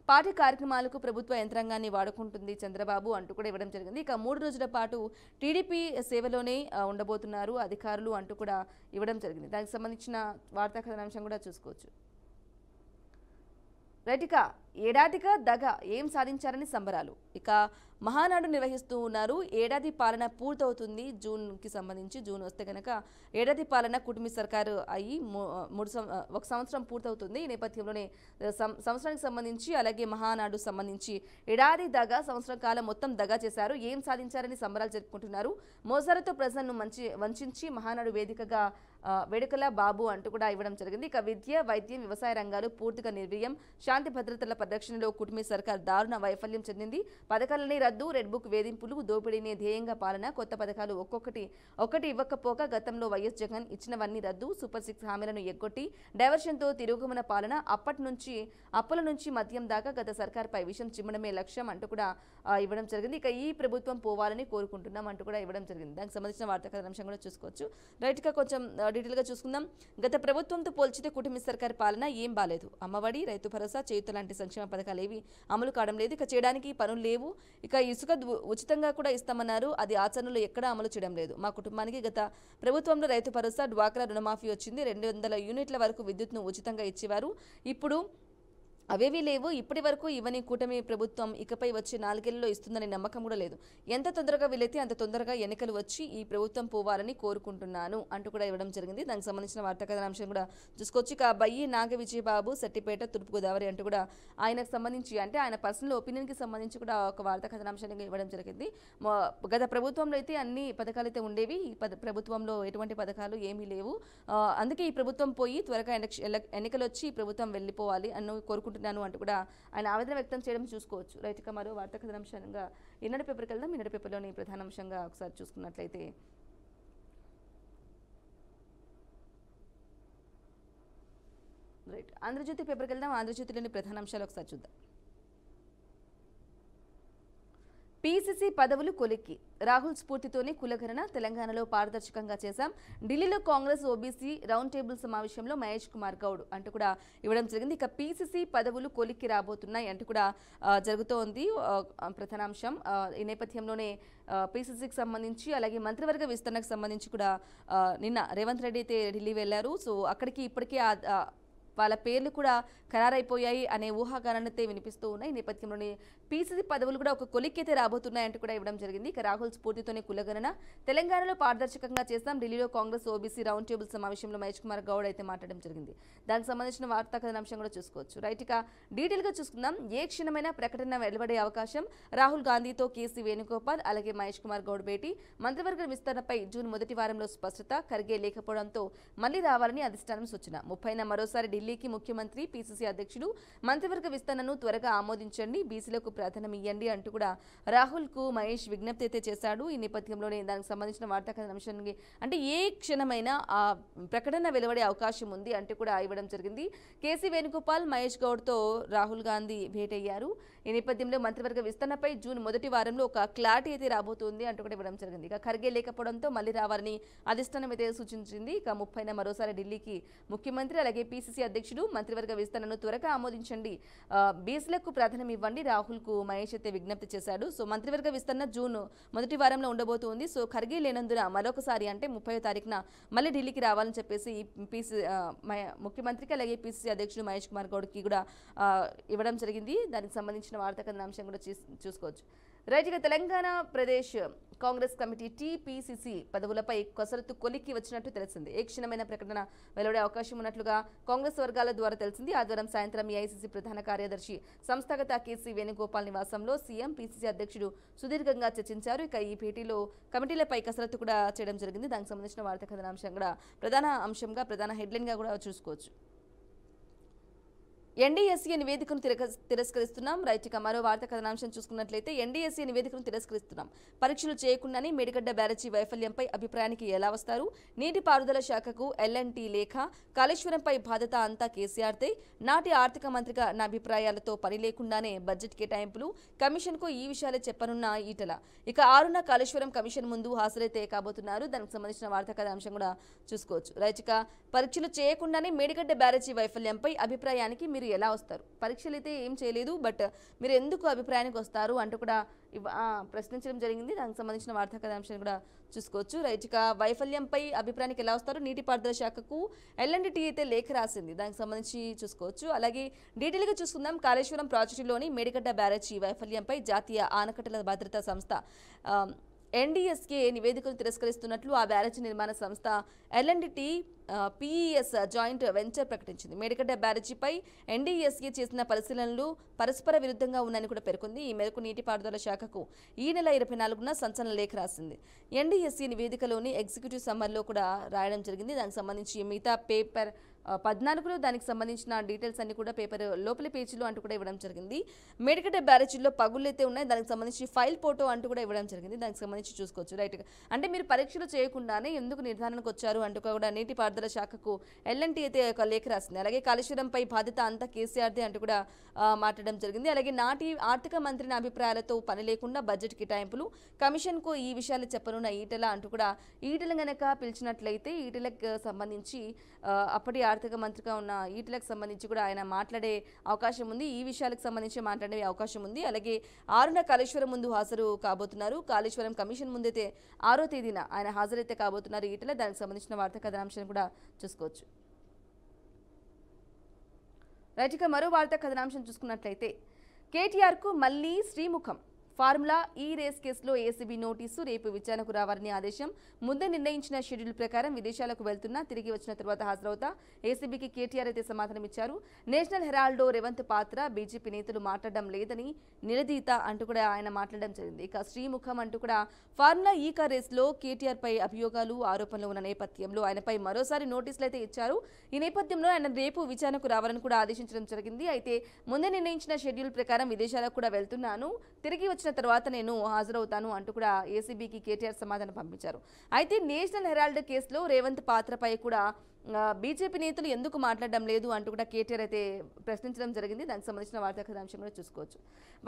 పార్టీ కార్యక్రమాలకు ప్రభుత్వ యంత్రాంగాన్ని వాడుకుంటుంది చంద్రబాబు అంటూ కూడా ఇవ్వడం జరిగింది. ఇక 3 రోజుల పాటు టీడీపీ సేవలోనే ఉండబోతున్నారు అధికారులు అంటూ కూడా ఇవ్వడం జరిగింది. దానికి సంబంధించిన వార్తా కథనాంశం కూడా చూసుకోవచ్చు. రైట్, ఇక ఏడాదిగా దగ ఏం సాధించారని సంబరాలు. ఇక మహానాడు నిర్వహిస్తూ ఉన్నారు. ఏడాది పాలన పూర్తవుతుంది. జూన్కి సంబంధించి జూన్ వస్తే కనుక ఏడాది పాలన కుటుంబ సర్కారు అయ్యి 1 సంవత్సరం పూర్తవుతుంది. ఈ నేపథ్యంలోనే సంవత్సరానికి సంబంధించి అలాగే మహానాడు సంబంధించి ఏడాది దగా సంవత్సరం కాలం మొత్తం దగా చేశారు. ఏం సాధించారని సంబరాలు జరుపుకుంటున్నారు. మోసాలతో ప్రజలను వంచించి మహానాడు వేదికగా వేడుకల బాబు అంటూ కూడా ఇవ్వడం జరిగింది. ఇక విద్య, వైద్యం, వ్యవసాయ రంగాలు పూర్తిగా నిర్వీర్యం. శాంతి భద్రతల పరిరక్షణలో కుటుంబ సర్కార్ దారుణ వైఫల్యం చెందింది. పథకాలనే రద్దు, రెడ్ బుక్ వేధింపులు, దోపిడీనే ధ్యేయంగా పాలన. కొత్త పథకాలు ఒక్కటి ఇవ్వకపోగా గతంలో వైఎస్ జగన్ ఇచ్చినవన్నీ రద్దు. సూపర్ 6 హామీలను ఎగ్గొట్టి డైవర్షన్తో తిరుగుమన పాలన. అప్పుల నుంచి మద్యం దాకా గత సర్కార్పై విషం చిమ్మడమే లక్ష్యం అంటూ కూడా ఇవ్వడం జరిగింది. ఇక ఈ ప్రభుత్వం పోవాలని కోరుకుంటున్నాం అంటూ కూడా ఇవ్వడం జరిగింది. దానికి సంబంధించిన వార్తా కథనాంశం కూడా చూసుకోవచ్చు. రైట్గా కొంచెం డీటెయిల్గా చూసుకుందాం. గత ప్రభుత్వంతో పోల్చితే కుటుంబ సర్కార్ పాలన ఏం బాలేదు. అమ్మఒడి, రైతు భరోసా, చేయూత లాంటి సంక్షేమ పథకాలు ఏవి అమలు కావడం లేదు. ఇక చేయడానికి పనులు లేవు. ఇక ఇసుక ఉచితంగా కూడా ఇస్తామన్నారు. అది ఆచరణలో ఎక్కడా అమలు చేయడం లేదు. మా కుటుంబానికి గత ప్రభుత్వంలో రైతు భరోసా, డ్వాక్రా రుణమాఫీ వచ్చింది. 200 యూనిట్ల వరకు విద్యుత్ను ఉచితంగా ఇచ్చేవారు. ఇప్పుడు అవేవీ లేవు. ఇప్పటి వరకు ఇవన్నీ కూటమి ప్రభుత్వం ఇకపై వచ్చే 4 ఏళ్లలో ఇస్తుందనే నమ్మకం కూడా లేదు. ఎంత తొందరగా వీలైతే అంత తొందరగా ఎన్నికలు వచ్చి ఈ ప్రభుత్వం పోవాలని కోరుకుంటున్నాను అంటూ కూడా ఇవ్వడం జరిగింది. దానికి సంబంధించిన వార్తా కథనాంశం కూడా చూసుకోవచ్చు. ఇక బయ్యి నాగ విజయబాబు, సెట్టిపేట, తూర్పుగోదావరి అంటూ కూడా ఆయనకు సంబంధించి అంటే ఆయన పర్సనల్ ఒపీనియన్కి సంబంధించి కూడా ఒక వార్తా కథనాంశాన్ని ఇవ్వడం జరిగింది. గత ప్రభుత్వంలో అయితే అన్ని పథకాలు అయితే ఉండేవి. ఈ ప్రభుత్వంలో ఎటువంటి పథకాలు ఏమీ లేవు. అందుకే ఈ ప్రభుత్వం పోయి త్వరగా ఎన్నికలు వచ్చి ఈ ప్రభుత్వం వెళ్ళిపోవాలి అని కోరుకుంటున్నాను అంటూ కూడా ఆయన ఆవేదన వ్యక్తం చేయడం చూసుకోవచ్చు. రైట్, ఇక మరో వార్తా కథనాంశంగా ఈనాడు పేపర్కి వెళ్దాం. ఈనాడు పేపర్లోని ప్రధానాంశంగా ఒకసారి చూసుకున్నట్లయితే రైట్ ఆంధ్రజ్యోతి పేపర్కి వెళ్దాం. ఆంధ్రజ్యోతిలోని ప్రధానాంశాలు ఒకసారి చూద్దాం. పీసీసీ పదవులు కొలిక్కి రాహుల్ స్ఫూర్తితోనే కులగణన. తెలంగాణలో పారదర్శకంగా చేశాం. ఢిల్లీలో కాంగ్రెస్ ఓబీసీ రౌండ్ టేబుల్ సమావేశంలో మహేష్ కుమార్ గౌడ్ అంటూ కూడా ఇవ్వడం జరిగింది. ఇక పీసీసీ పదవులు కొలిక్కి రాబోతున్నాయి అంటూ కూడా జరుగుతోంది ప్రధానాంశం. ఈ నేపథ్యంలోనే పీసీసీకి సంబంధించి అలాగే మంత్రివర్గ విస్తరణకు సంబంధించి కూడా నిన్న రేవంత్ రెడ్డి అయితే ఢిల్లీ వెళ్లారు. సో అక్కడికి ఇప్పటికే వాళ్ళ పేర్లు కూడా ఖరారైపోయాయి అనే ఊహాగానాలైతే వినిపిస్తూ ఉన్నాయి. ఈ నేపథ్యంలోనే పీసీసీ పదవులు కూడా ఒక కొలిక్కైతే రాబోతున్నాయంటూ కూడా ఇవ్వడం జరిగింది. ఇక రాహుల్ స్ఫూర్తితోనే కులగణన. తెలంగాణలో పారదర్శకంగా చేస్తాం. ఢిల్లీలో కాంగ్రెస్ ఓబీసీ రౌండ్ టేబుల్ సమావేశంలో మహేష్ కుమార్ గౌడ్ అయితే మాట్లాడడం జరిగింది. దానికి సంబంధించిన వార్తా కథనాంశం కూడా చూసుకోవచ్చు. రైట్, ఇక డీటెయిల్గా చూసుకుందాం. ఏ క్షణమైన ప్రకటన వెలువడే అవకాశం. రాహుల్ గాంధీతో కేసీ వేణుగోపాల్ అలాగే మహేష్ కుమార్ గౌడ్ భేటీ. మంత్రివర్గ విస్తరణపై జూన్ మొదటి వారంలో స్పష్టత. ఖర్గే లేకపోవడంతో మళ్లీ రావాలని అధిష్టానం సూచన. 30న మరోసారి ఢిల్లీకి ముఖ్యమంత్రి, పీసీసీ అధ్యక్షుడు. మంత్రివర్గ విస్తరణను త్వరగా ఆమోదించండి, బీసీలకు ప్రాధాన్యం ఇవ్వండి అంటూ కూడా రాహుల్ కు మహేష్ విజ్ఞప్తి అయితే చేశాడు. ఈ నేపథ్యంలోనే దానికి సంబంధించిన వార్తా కథనాంశానికి అంటే ఏ క్షణమైనా ఆ ప్రకటన వెలువడే అవకాశం ఉంది అంటూ కూడా ఇవ్వడం జరిగింది. కేసీ వేణుగోపాల్, మహేష్ గౌడ్తో రాహుల్ గాంధీ భేటయ్యారు. ఈ నేపథ్యంలో మంత్రివర్గ విస్తరణపై జూన్ మొదటి వారంలో ఒక క్లారిటీ అయితే రాబోతుంది అంటూ కూడా ఇవ్వడం జరిగింది. ఇక ఖర్గే లేకపోవడంతో మళ్లీ రావాలని అధిష్టానం అయితే సూచించింది. ఇక 30న మరోసారి ఢిల్లీకి ముఖ్యమంత్రి అలాగే పీసీసీ అధ్యక్షుడు. మంత్రివర్గ విస్తరణను త్వరగా ఆమోదించండి, బీసీలకు ప్రాధాన్యం ఇవ్వండి రాహుల్ కు మహేష్ అయితే విజ్ఞప్తి చేశాడు. సో మంత్రివర్గ విస్తరణ జూన్ మొదటి వారంలో ఉండబోతుంది. సో ఖర్గే లేనందున మరొకసారి అంటే 30వ తారీఖున మళ్ళీ ఢిల్లీకి రావాలని చెప్పేసి ముఖ్యమంత్రికి అలాగే పీసీసీ అధ్యక్షుడు మహేష్ కుమార్ గౌడ్కి కూడా ఇవ్వడం జరిగింది. దానికి సంబంధించిన వార్తా కథనాంశం కూడా చూసుకోవచ్చు. రైట్, ఇక తెలంగాణ ప్రదేశ్ కాంగ్రెస్ కమిటీ టీపీసీసీ పదవులపై కసరత్తు కొలిక్కి వచ్చినట్టు తెలిసింది. ఏ క్షణమైన ప్రకటన వెలువడే అవకాశం ఉన్నట్లుగా కాంగ్రెస్ వర్గాల ద్వారా తెలిసింది. ఆదివారం సాయంత్రం ఏఐసీసీ ప్రధాన కార్యదర్శి సంస్థాగత కేసీ వేణుగోపాల్ నివాసంలో సీఎం, పీసీసీ అధ్యక్షుడు సుదీర్ఘంగా చర్చించారు. ఇక ఈ భేటీలో కమిటీలపై కసరత్తు కూడా చేయడం జరిగింది. దానికి సంబంధించిన వార్తా కథనాంశం కూడా ప్రధాన హెడ్లైన్ గా కూడా చూసుకోవచ్చు. ఎన్డీఎస్ఏ నివేదికను తిరస్కరిస్తున్నాం. రైట్, ఇక మరో వార్తా కథనాంశం చూసుకున్నట్లయితే ఎన్డీఎస్ఏ నివేదికను తిరస్కరిస్తున్నాం. పరీక్షలు చేయకుండానే మేడిగడ్డ బ్యారేజీ వైఫల్యంపై అభిప్రాయానికి ఎలా వస్తారు. నీటిపారుదల శాఖకు ఎల్ఎన్టీ లేఖ. కాళేశ్వరంపై బాధ్యత అంతా కేసీఆర్దే. నాటి ఆర్థిక మంత్రిగా నా అభిప్రాయాలతో పని లేకుండానే బడ్జెట్ కేటాయింపులు. కమిషన్కు ఈ విషయాలే చెప్పనున్న ఈటల. ఇక 6న కాళేశ్వరం కమిషన్ ముందు హాజరైతే కాబోతున్నారు. దానికి సంబంధించిన వార్తా కథనాంశం కూడా చూసుకోవచ్చు. రైట్, ఇక పరీక్షలు చేయకుండానే మేడిగడ్డ బ్యారేజీ వైఫల్యంపై అభిప్రాయానికి మీరు మీరు ఎలా వస్తారు, పరీక్షలు అయితే ఏం చేయలేదు బట్ మీరు ఎందుకు అభిప్రాయానికి వస్తారు అంటూ కూడా ప్రశ్నించడం జరిగింది. దానికి సంబంధించిన వార్తా కథాంశాన్ని కూడా చూసుకోవచ్చు. రైట్, ఇక వైఫల్యంపై అభిప్రాయానికి ఎలా వస్తారు, నీటిపారుదల శాఖకు ఎల్ఎన్డిటి అయితే లేఖ రాసింది. దానికి సంబంధించి చూసుకోవచ్చు. అలాగే డీటెయిల్గా చూసుకుందాం. కాళేశ్వరం ప్రాజెక్టులోని మేడిగడ్డ బ్యారేజీ వైఫల్యంపై జాతీయ ఆనకట్టల భద్రతా సంస్థ ఎన్డీఎస్కే నివేదికలు తిరస్కరిస్తున్నట్లు ఆ బ్యారేజీ నిర్మాణ సంస్థ ఎల్ఎన్డిటి పిఈఎస్ జాయింట్ వెంచర్ ప్రకటించింది. మేడిగడ్డ బ్యారేజీపై ఎన్డీఎస్కే చేసిన పరిశీలనలు పరస్పర విరుద్ధంగా ఉన్నాయని కూడా పేర్కొంది. ఈ మేరకు నీటిపారుదల శాఖకు ఈ నెల 24న సంచలన లేఖ రాసింది. ఎన్డీఎస్సీ నివేదికలోని ఎగ్జిక్యూటివ్ సమ్మర్లో కూడా రాయడం జరిగింది. దానికి సంబంధించి మిగతా పేపర్ 14లో దానికి సంబంధించిన డీటెయిల్స్ అన్ని కూడా పేపర్ లోపలి పేజీలో అంటూ కూడా ఇవ్వడం జరిగింది. మేడిగడ్డ బ్యారేజీలో పగుళ్ళు అయితే ఉన్నాయి, దానికి సంబంధించి ఫైల్ ఫోటో అంటూ కూడా ఇవ్వడం జరిగింది. దానికి సంబంధించి చూసుకోవచ్చు. రైట్గా అంటే మీరు పరీక్షలు చేయకుండానే ఎందుకు నిర్ధారణకు వచ్చారు అంటూ కూడా నీటిపారుదల శాఖకు ఎల్ఎన్టీ అయితే ఒక లేఖ రాసింది. అలాగే కాళేశ్వరంపై బాధ్యత అంతా కేసీఆర్దే అంటూ కూడా మాట్లాడడం జరిగింది. అలాగే నాటి ఆర్థిక మంత్రిని అభిప్రాయాలతో పని లేకుండా బడ్జెట్ కేటాయింపులు కమిషన్కు ఈ విషయాలు చెప్పనున్న ఈటెల అంటూ కూడా ఈటెల గనక పిలిచినట్లయితే ఈటెలకు సంబంధించి అప్పటి ఆర్థిక మంత్రిగా ఉన్న ఈటెలకు సంబంధించి కూడా ఆయన మాట్లాడే అవకాశం ఉంది. ఈ విషయాలకు సంబంధించి మాట్లాడే అవకాశం ఉంది. అలాగే 6న కాళేశ్వరం ముందు హాజరు కాబోతున్నారు. కాళేశ్వరం కమిషన్ ముందైతే 6వ తేదీన ఆయన హాజరైతే కాబోతున్నారు ఈటెల. దానికి సంబంధించిన వార్తా కథనాంశాన్ని కూడా చూసుకోవచ్చు. రైట్, ఇక మరో వార్తా కథనాంశం చూసుకున్నట్లయితే కేటీఆర్కు మళ్లీ శ్రీముఖం. ఫార్ములా ఈ రేస్ కేసులో ఏసీబీ నోటీసు, రేపు విచారణకు రావాలని ఆదేశం. ముందే నిర్ణయించిన షెడ్యూల్ ప్రకారం విదేశాలకు వెళ్తున్నా తిరిగి వచ్చిన తర్వాత హాజరవుతా ఏసీబీకి కేటీఆర్ అయితే సమాధానం ఇచ్చారు. నేషనల్ హెరాల్డో రేవంత్ పాత్ర బీజేపీ నేతలు మాట్లాడడం లేదని నిలదీత అంటూ కూడా ఆయన మాట్లాడడం జరిగింది. ఇక శ్రీముఖం అంటూ కూడా ఫార్ములా ఈ కార్ రేస్లో కేటీఆర్ పై అభియోగాలు ఆరోపణలు ఉన్న నేపథ్యంలో ఆయనపై మరోసారి నోటీసులు అయితే ఇచ్చారు. ఈ నేపథ్యంలో ఆయన రేపు విచారణకు రావాలని కూడా ఆదేశించడం జరిగింది. అయితే ముందే నిర్ణయించిన షెడ్యూల్ ప్రకారం విదేశాలకు కూడా వెళ్తున్నాను, తిరిగి వచ్చిన తర్వాత నేను హాజరవుతాను అంటూ కూడా ఏసీబీకి కేటీఆర్ సమాధానం పంపించారు. అయితే నేషనల్ హెరాల్డ్ కేసులో రేవంత్ పాత్రపై కూడా బీజేపీ నేతలు ఎందుకు మాట్లాడడం లేదు అంటూ కూడా కేటీఆర్ అయితే ప్రశ్నించడం జరిగింది. దానికి సంబంధించిన వార్తా కథాంశం కూడా చూసుకోవచ్చు.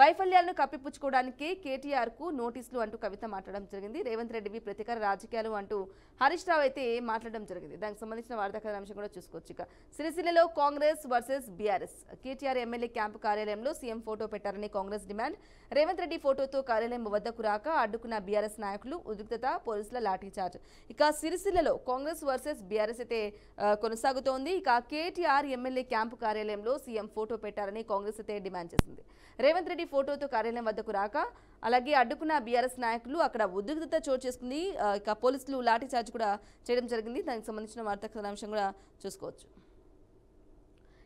వైఫల్యాలను కప్పిపుచ్చుకోవడానికి కేటీఆర్కు నోటీసులు అంటూ కవిత మాట్లాడడం జరిగింది. రేవంత్ రెడ్డివి ప్రతీకార రాజకీయాలు అంటూ హరీష్ రావు అయితే మాట్లాడడం జరిగింది. దానికి సంబంధించిన వార్తా కథాంశం కూడా చూసుకోవచ్చు. ఇక సిరిసిల్లలో Congress versus BRS. KTR MLA camp కార్యాలయంలో సీఎం ఫోటో పెట్టారని కాంగ్రెస్ డిమాండ్. రేవంత్ రెడ్డి ఫోటోతో కార్యాలయం వద్దకు రాక అడ్డుకున్న బీఆర్ఎస్ నాయకులు, ఉద్రిక్తత, పోలీసుల లాఠీచార్జ్. ఇక సిరిసిల్లలో కాంగ్రెస్ వర్సెస్ బీఆర్ఎస్ అయితే కొనసాగుతోంది. ఇక కేటీఆర్ ఎమ్మెల్యే క్యాంపు కార్యాలయంలో సీఎం ఫోటో పెట్టారని కాంగ్రెస్ అయితే డిమాండ్ చేసింది. రేవంత్ రెడ్డి ఫోటోతో కార్యాలయం వద్దకు రాక అలాగే అడ్డుకున్న బీఆర్ఎస్ నాయకులు, అక్కడ ఉద్రిక్తత చోటు చేసుకుంది. ఇక పోలీసులు లాఠీ చార్జ్ కూడా చేయడం జరిగింది. దానికి సంబంధించిన వార్తా కథనాంశం కూడా చూసుకోవచ్చు.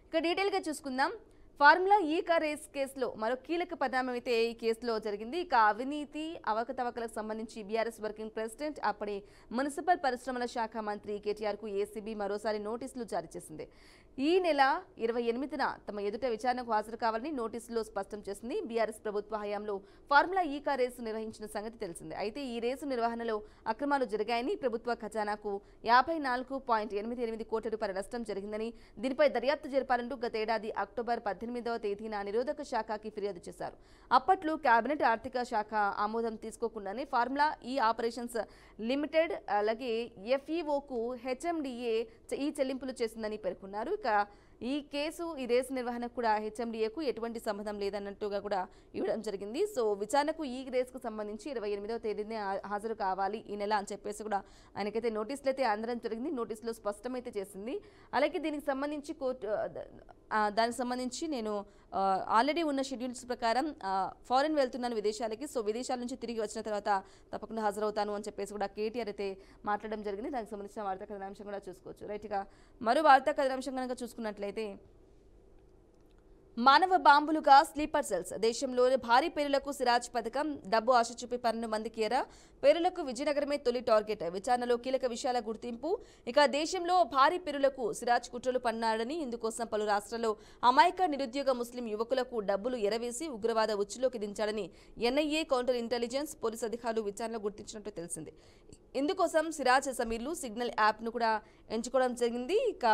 ఇక డీటెయిల్గా చూసుకుందాం. ఫార్ములా ఈ కార్ రేస్ కేసులో మరో కీలక పరిణామం అయితే ఈ కేసులో జరిగింది. ఇక అవినీతి అవకతవకలకు సంబంధించి బీఆర్ఎస్ వర్కింగ్ ప్రెసిడెంట్, అప్పటి మున్సిపల్ పరిశ్రమల శాఖ మంత్రి కేటీఆర్కు ఏసీబీ మరోసారి నోటీసులు జారీ చేసింది. ఈ నెల 28న తమ ఎదుట విచారణకు హాజరు కావాలని నోటీసులో స్పష్టం చేసింది. బీఆర్ఎస్ ప్రభుత్వ హయాంలో ఫార్ములా ఈ కార్ రేసు నిర్వహించిన సంగతి తెలిసిందే. అయితే ఈ రేసు నిర్వహణలో అక్రమాలు జరిగాయని, ప్రభుత్వ ఖజానాకు 54.88 కోట్ల రూపాయల నష్టం జరిగిందని, దీనిపై దర్యాప్తు జరపాలంటూ గతేడాది అక్టోబర్ 18వ తేదీన నిరోధక శాఖకి ఫిర్యాదు చేశారు. అప్పట్లో కేబినెట్ ఆర్థిక శాఖ ఆమోదం తీసుకోకుండానే ఫార్ములా ఈ ఆపరేషన్స్ లిమిటెడ్ అలాగే ఎఫ్ఈఓకు హెచ్ఎండిఏ ఈ చెల్లింపులు చేసిందని పేర్కొన్నారు. ఇక ఈ కేసు ఈ రేసు నిర్వహణకు కూడా హెచ్ఎండిఏకు ఎటువంటి సంబంధం లేదన్నట్టుగా కూడా ఇవ్వడం జరిగింది. సో విచారణకు ఈ రేసుకు సంబంధించి 28వ తేదీనే హాజరు కావాలి ఈ నెల అని చెప్పేసి కూడా ఆయనకైతే నోటీసులు అయితే అందడం జరిగింది. నోటీసులో స్పష్టమైతే చేసింది. అలాగే దీనికి సంబంధించి దానికి సంబంధించి నేను ఆల్రెడీ ఉన్న షెడ్యూల్స్ ప్రకారం ఫారెన్ వెళ్తున్నాను విదేశాలకి, సో విదేశాల నుంచి తిరిగి వచ్చిన తర్వాత తప్పకుండా హాజరవుతాను అని చెప్పేసి కూడా కేటీఆర్ అయితే మాట్లాడడం జరిగింది. దానికి సంబంధించిన వార్తా కథనాంశం కూడా చూసుకోవచ్చు. రైట్గా మరో వార్తా కథనాంశం కనుక చూసుకున్నట్లయితే మానవ బాంబులుగా స్లీపర్ సెల్స్. దేశంలోని భారీ పేరులకు సిరాజ్ పథకం, డబ్బు ఆశ చూపి 12 మందికి ఎర, పేరులకు విజయనగరమే తొలి టార్గెట్. విచారణలో కీలక విషయాల గుర్తింపు. ఇక దేశంలో భారీ పేరులకు సిరాజ్ కుట్రలు పన్నాడని, ఇందుకోసం పలు రాష్ట్రాల్లో అమాయక నిరుద్యోగ ముస్లిం యువకులకు డబ్బులు ఎరవేసి ఉగ్రవాద ఉచ్చులోకి దించాడని ఎన్ఐఏ, కౌంటర్ ఇంటెలిజెన్స్, పోలీసు అధికారులు విచారణలో గుర్తించినట్టు తెలిసింది. ఇందుకోసం సిరాజ్ సమీర్లు సిగ్నల్ యాప్ను కూడా ఎంచుకోవడం జరిగింది. ఇక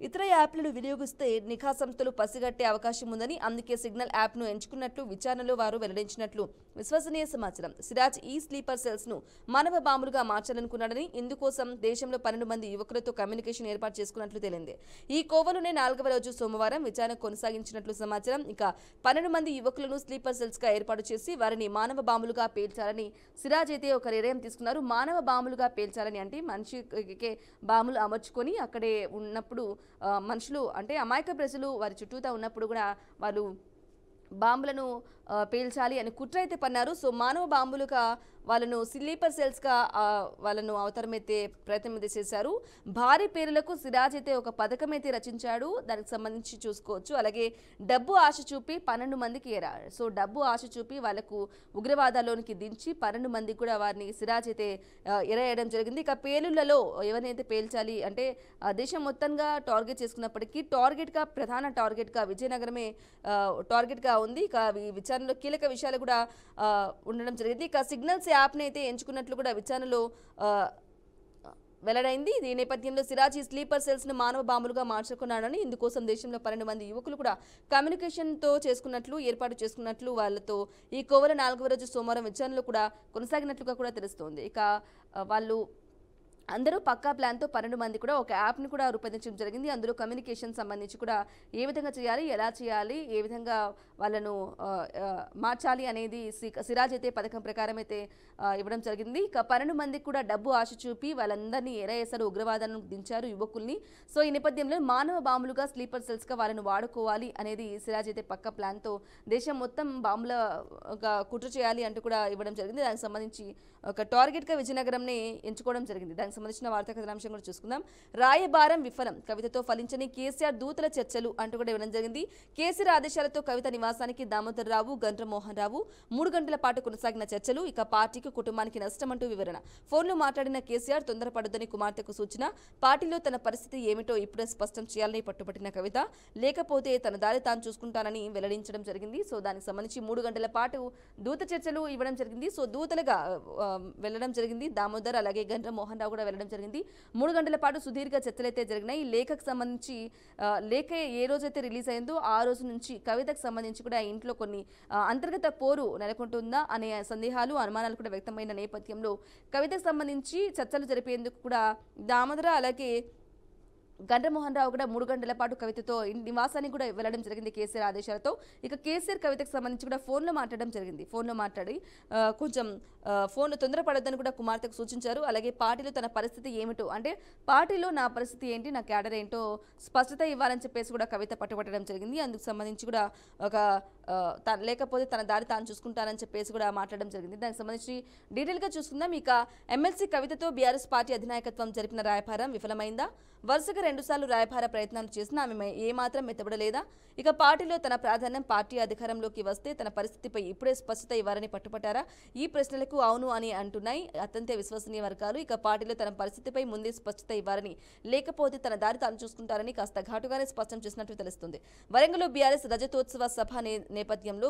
ఇతర యాప్లను వినియోగిస్తే నిఘా సంస్థలు పసిగట్టే అవకాశం ఉందని అందుకే సిగ్నల్ యాప్ను ఎంచుకున్నట్లు విచారణలో వారు వెల్లడించినట్లు విశ్వసనీయ సమాచారం. సిరాజ్ ఈ స్లీపర్ సెల్స్ ను మానవ బాంబులుగా మార్చాలనుకున్నాడని, ఇందుకోసం దేశంలో 12 మంది యువకులతో కమ్యూనికేషన్ ఏర్పాటు చేసుకున్నట్లు తేలింది. ఈ కోవలోనే 4వ రోజు సోమవారం విచారణ కొనసాగించినట్లు సమాచారం. ఇక 12 మంది యువకులను స్లీపర్ సెల్స్ గా ఏర్పాటు చేసి వారిని మానవ బాంబులుగా పేల్చాలని సిరాజ్ అయితే ఒక నిర్ణయం తీసుకున్నారు. మానవ బాంబులుగా పేల్చాలని అంటే మనిషికే బాంబులు అమర్చుకొని అక్కడే ఉన్నప్పుడు మనుషులు అంటే అమాయక ప్రజలు వారి చుట్టూతా ఉన్నప్పుడు కూడా వాళ్ళు బాంబులను పేల్చాలి అని కుట్ర అయితే పన్నారు. సో మానవ బాంబులుగా వాళ్ళను స్లీపర్ సెల్స్గా వాళ్ళను అవతరమైతే ప్రయత్నం అయితే చేశారు. భారీ పేరులకు సిరాజ్ అయితే ఒక పథకం అయితే రచించాడు. దానికి సంబంధించి చూసుకోవచ్చు. అలాగే డబ్బు ఆశ చూపి 12 మందికి ఏరాడు. సో డబ్బు ఆశ చూపి వాళ్ళకు ఉగ్రవాదాల్లోనికి దించి 12 మందికి కూడా వారిని సిరాజ్ అయితే ఎరేయడం జరిగింది. ఇక పేలుళ్లలో ఎవరినైతే పేల్చాలి అంటే దేశం మొత్తంగా టార్గెట్ చేసుకున్నప్పటికీ ప్రధాన టార్గెట్గా విజయనగరమే టార్గెట్గా ఉంది. ఇక ఈ విచారణలో కీలక విషయాలు కూడా ఉండడం జరిగింది. ఇక సిగ్నల్స్ యాప్ని అయితే ఎంచుకున్నట్లు కూడా విచారణలో వెల్లడైంది. ఈ నేపథ్యంలో సిరాజ్ ఈ స్లీపర్ సెల్స్ ను మానవ బాంబులుగా మార్చుకున్నాడని, ఇందుకోసం దేశంలో 12 మంది యువకులు కూడా కమ్యూనికేషన్తో ఏర్పాటు చేసుకున్నట్లు వాళ్ళతో ఈ కోవల 4వ రోజు సోమవారం విచారణలో కూడా కొనసాగినట్లుగా కూడా తెలుస్తోంది. ఇక వాళ్ళు అందరూ పక్కా ప్లాన్తో 12 మంది కూడా ఒక యాప్ని కూడా రూపొందించడం జరిగింది. అందులో కమ్యూనికేషన్ సంబంధించి కూడా ఏ విధంగా చేయాలి, ఎలా చేయాలి, ఏ విధంగా వాళ్ళను మార్చాలి అనేది సిరాజ్ అయితే పథకం ప్రకారం అయితే ఇవ్వడం జరిగింది. ఇక 12 మందికి కూడా డబ్బు ఆశ చూపి వాళ్ళందరినీ ఎరేసారు, ఉగ్రవాదాలను దించారు యువకుల్ని. సో ఈ నేపథ్యంలో మానవ బాంబులుగా స్లీపర్ సెల్స్గా వాళ్ళను వాడుకోవాలి అనేది సిరాజ్ అయితే పక్కా ప్లాన్తో దేశం మొత్తం బాంబులుగా కుట్ర చేయాలి అంటూ కూడా ఇవ్వడం జరిగింది. దానికి సంబంధించి ఒక టార్గెట్గా విజయనగరంని ఎంచుకోవడం జరిగింది. దానికి సంబంధించిన వార్తా కథనాంశం కూడా చూసుకుందాం. రాయబారం విఫలం, కవితతో ఫలించని కేసీఆర్ దూతల చర్చలు అంటూ కూడా ఇవ్వడం జరిగింది. కేసీఆర్ ఆదేశాలతో కవిత నివాసానికి దామోదర్ రావు, గండ్రమోహన్ రావు 3 గంటల పాటు కొనసాగిన చర్చలు. ఇక పార్టీకి కుటుంబానికి నష్టమంటూ వివరణ. ఫోన్లో మాట్లాడిన కేసీఆర్ తొందరపడొద్దని కుమార్తెకు సూచన. పార్టీలో తన పరిస్థితి ఏమిటో ఇప్పుడే స్పష్టం చేయాలని పట్టుబట్టిన కవిత, లేకపోతే తన దారి తాను చూసుకుంటానని వెల్లడించడం జరిగింది. సో దానికి సంబంధించి 3 గంటల పాటు దూత చర్చలు ఇవ్వడం జరిగింది. సో దూతలుగా వెళ్లడం జరిగింది. దామోదర్ అలాగే గండ్రమోహన్ రావు కూడా వెళ్లడం జరిగింది. 3 గంటల పాటు సుదీర్ఘ చర్చలు అయితే జరిగినాయి. ఈ లేఖకు సంబంధించి లేఖ ఏ రోజైతే రిలీజ్ అయిందో ఆ రోజు నుంచి కవితకు సంబంధించి కూడా ఇంట్లో కొన్ని అంతర్గత పోరు నెలకొంటుందా అనే సందేహాలు, అనుమానాలు కూడా వ్యక్తమైన నేపథ్యంలో కవితకు సంబంధించి చర్చలు జరిపేందుకు కూడా దామోదర అలాగే గండ్రమోహన్ రావు కూడా 3 గంటల పాటు కవితతో నివాసానికి కూడా వెళ్లడం జరిగింది కేసీఆర్ ఆదేశాలతో. ఇక కేసీఆర్ కవితకు సంబంధించి కూడా ఫోన్లో మాట్లాడడం జరిగింది. ఫోన్లో మాట్లాడి కొంచెం ఫోన్ తొందరపడొద్దని కూడా కుమార్తెకు సూచించారు. అలాగే పార్టీలో తన పరిస్థితి ఏమిటో అంటే పార్టీలో నా పరిస్థితి ఏంటి, నా క్యాడర్ ఏంటో స్పష్టత ఇవ్వాలని చెప్పేసి కూడా కవిత పట్టుబట్టడం జరిగింది. అందుకు సంబంధించి కూడా ఒక లేకపోతే తన దారి తాను చూసుకుంటానని చెప్పేసి కూడా మాట్లాడడం జరిగింది. దానికి సంబంధించి డీటెయిల్గా చూసుకుందాం. ఇక ఎమ్మెల్సీ కవితతో బీఆర్ఎస్ పార్టీ అధినాయకత్వం జరిపిన రాయబారం విఫలమైందా? వరుసగా 2 సార్లు రాయబార ప్రయత్నాలు చేసినా ఆమె ఏమాత్రం మెత్తబడలేదా? ఇక పార్టీలో తన ప్రాధాన్యం పార్టీ అధికారంలోకి వస్తే తన పరిస్థితిపై ఇప్పుడే స్పష్టత ఇవ్వాలని పట్టుపట్టారా? ఈ ప్రశ్నలకు అవును అని అంటున్నాయి అత్యంత విశ్వసనీయ వర్గాలు. ఇక పార్టీలో తన పరిస్థితిపై ముందే స్పష్టత ఇవ్వాలని, లేకపోతే తన దారి తాను చూసుకుంటారని కాస్త ఘాటుగానే స్పష్టం చేసినట్టు తెలుస్తుంది. వరంగల్లో బీఆర్ఎస్ రజతోత్సవ సభ నేపథ్యంలో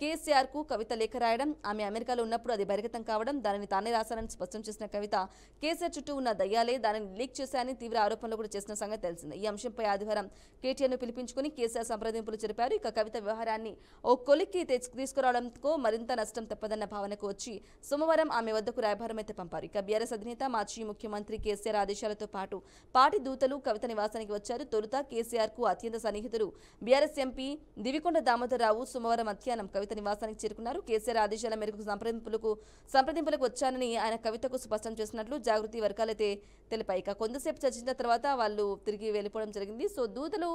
కేసీఆర్ కు కవిత లేఖ రాయడం, ఆమె అమెరికాలో ఉన్నప్పుడు అది బహిర్గతం కావడం, దానిని తానే రాశానని స్పష్టం చేసిన కవిత కేసీఆర్ చుట్టూ ఉన్న దయ్యాలే దానిని లీక్ చేశాయని తీవ్ర ఆరోపణలు కూడా చేసిన సంగతి తెలిసింది. ఈ అంశంపై ఆదివారం కేటీఆర్ను పిలిపించుకుని కేసీఆర్ సంప్రదింపులు జరిపారు. ఇక కవిత వ్యవహారాన్ని ఓ కొలిక్కి తీసుకురావడంతో మరింత నష్టం తప్పదన్న భావనకు వచ్చి సోమవారం ఆమె వద్దకు రాయబారం అయితే పంపారు. ఇక బీఆర్ఎస్ అధినేత మాజీ ముఖ్యమంత్రి కేసీఆర్ ఆదేశాలతో పాటు పార్టీ దూతలు కవిత నివాసానికి వచ్చారు. తొలుత కేసీఆర్ కు అత్యంత సన్నిహితుడు బీఆర్ఎస్ ఎంపీ దివికొండ దామోదర్ రావు సోమవారం మధ్యాహ్నం కవిత నివాసానికి చేరుకున్నారు. కేసీఆర్ ఆదేశాల మేరకు సంప్రదింపులకు వచ్చానని ఆయన కవితకు స్పష్టం చేసినట్లు జాగృతి వర్గాలైతే తెలిపాయి. ఇక కొంతసేపు చర్చించిన తర్వాత వాళ్ళు తిరిగి వెళ్ళిపోవడం జరిగింది. సో దూతలు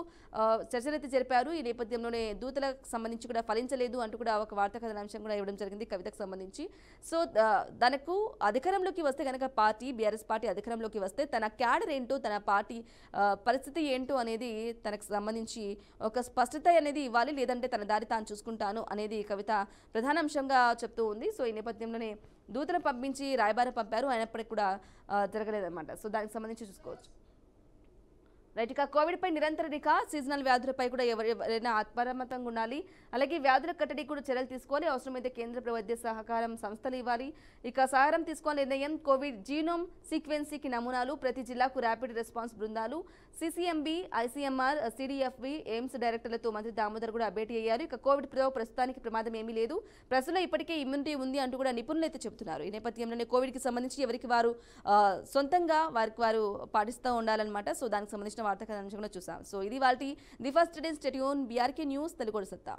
చర్చలైతే జరిపారు. ఈ నేపథ్యంలోనే దూతలకు సంబంధించి కూడా ఫలించలేదు అంటూ కూడా ఒక వార్తా కథనాంశం కూడా ఇవ్వడం జరిగింది కవితకు సంబంధించి. సో దానికి అధికారంలోకి వస్తే కనుక బీఆర్ఎస్ పార్టీ అధికారంలోకి వస్తే తన క్యాడర్ ఏంటో, తన పార్టీ పరిస్థితి ఏంటో అనేది తనకు సంబంధించి ఒక స్పష్టత అనేది ఇవ్వాలి, లేదంటే తన దారి తాను చూసుకుంటాను అనేది కవిత ప్రధాన అంశంగా చెప్తూ ఉంది. సో ఈ నేపథ్యంలోనే దూతను పంపించి రాయబారం పంపారు, అయినప్పటికీ కూడా జరగలేదన్నమాట. సో దానికి సంబంధించి చూసుకోవచ్చు. రైట్. ఇక కోవిడ్ పై నిరంతర నిఘా, సీజనల్ వ్యాధులపై కూడా ఎవరైనా అప్రమత్తంగా ఉండాలి. అలాగే వ్యాధుల కట్టడికి కూడా చర్యలు తీసుకోవాలి. అవసరమైతే కేంద్ర వైద్య సహకారం సంస్థలు ఇవ్వాలి. ఇక సహారం తీసుకోవాలి. నిర్ణయం కోవిడ్ జీనోమ్ సీక్వెన్సీకి నమూనాలు, ప్రతి జిల్లాకు ర్యాపిడ్ రెస్పాన్స్ బృందాలు, సిసిఎంబి, ఐసీఎంఆర్, సిడిఎఫ్బి, ఎయిమ్స్ డైరెక్టర్లతో మంత్రి దామోదర్ కూడా భేటీ అయ్యారు. ఇక కోవిడ్ ప్రస్తుతానికి ప్రమాదం ఏమీ లేదు, ప్రజల్లో ఇప్పటికే ఇమ్యూనిటీ ఉంది అంటూ కూడా నిపుణులు అయితే చెబుతున్నారు. ఈ నేపథ్యంలోనే కోవిడ్కి సంబంధించి ఎవరికి వారు సొంతంగా వారు పాటిస్తూ ఉండాలన్నమాట. సో దానికి సంబంధించిన వార్తా కథనాంశం కూడా చూసాం. సో ఇది వాటి the first day stay tuned BRK news Telugu సత్తా.